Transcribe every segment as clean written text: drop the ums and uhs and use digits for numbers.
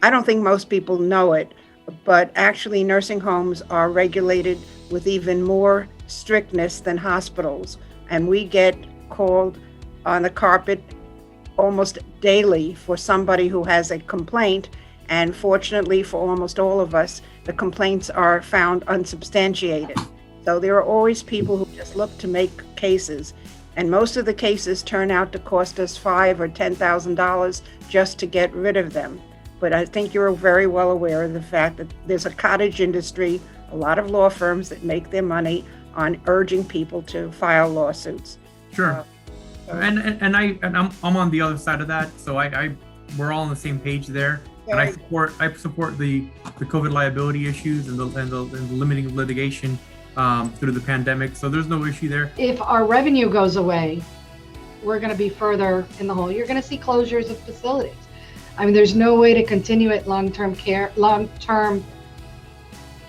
I don't think most people know it, but actually nursing homes are regulated with even more strictness than hospitals. And we get called on the carpet almost daily for somebody who has a complaint. And fortunately for almost all of us, the complaints are found unsubstantiated. So there are always people who just look to make cases. And most of the cases turn out to cost us $5,000 or $10,000 just to get rid of them. But I think you're very well aware of the fact that there's a cottage industry, a lot of law firms that make their money on urging people to file lawsuits. Sure. And I'm on the other side of that, so we're all on the same page there. And I support the COVID liability issues and the limiting of litigation through the pandemic. So there's no issue there. If our revenue goes away, we're going to be further in the hole. You're going to see closures of facilities. I mean, there's no way to continue it long-term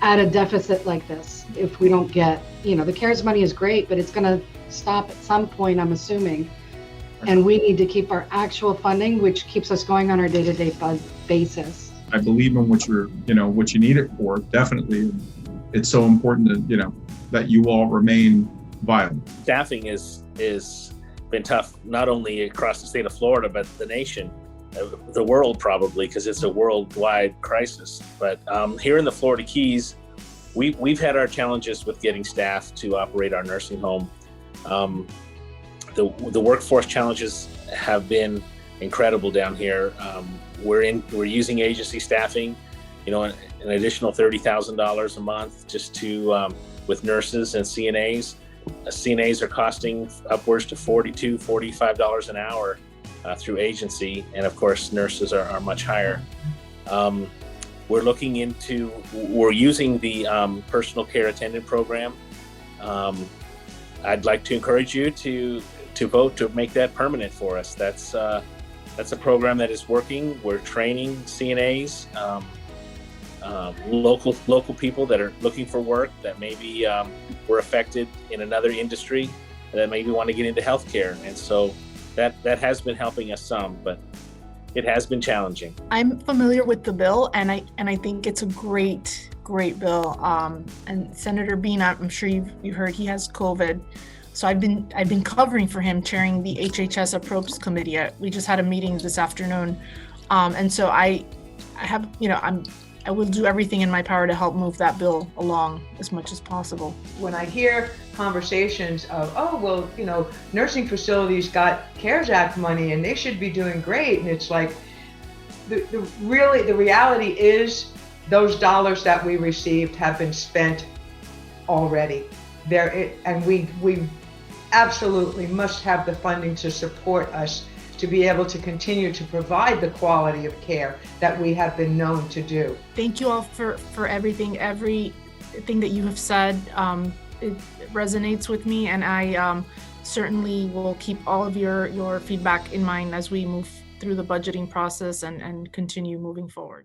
at a deficit like this if we don't get, the CARES money is great, but it's going to stop at some point, I'm assuming. And we need to keep our actual funding, which keeps us going on our day-to-day basis. I believe in what you need it for, definitely. It's so important that, that you all remain viable. Staffing is been tough, not only across the state of Florida, but the nation, the world probably, because it's a worldwide crisis. But here in the Florida Keys, we've had our challenges with getting staff to operate our nursing home. The workforce challenges have been incredible down here. We're using agency staffing, an additional $30,000 a month just to with nurses and CNAs. CNAs are costing upwards to $42, $45 an hour through agency, and of course nurses are much higher. We're using the personal care attendant program. I'd like to encourage you to vote to make that permanent for us. That's a program that is working. We're training CNAs, local people that are looking for work that maybe were affected in another industry that maybe want to get into healthcare, and so that has been helping us some, but it has been challenging. I'm familiar with the bill, and I think it's a great bill. And Senator Bean, I'm sure you've heard he has COVID. So I've been covering for him, chairing the HHS Appropriations Committee. We just had a meeting this afternoon, and so I have, I will do everything in my power to help move that bill along as much as possible. When I hear conversations of, nursing facilities got CARES Act money and they should be doing great, and it's like, the reality is those dollars that we received have been spent already. And we absolutely must have the funding to support us to be able to continue to provide the quality of care that we have been known to do. Thank you all for everything that you have said. It resonates with me, and I certainly will keep all of your feedback in mind as we move through the budgeting process and continue moving forward.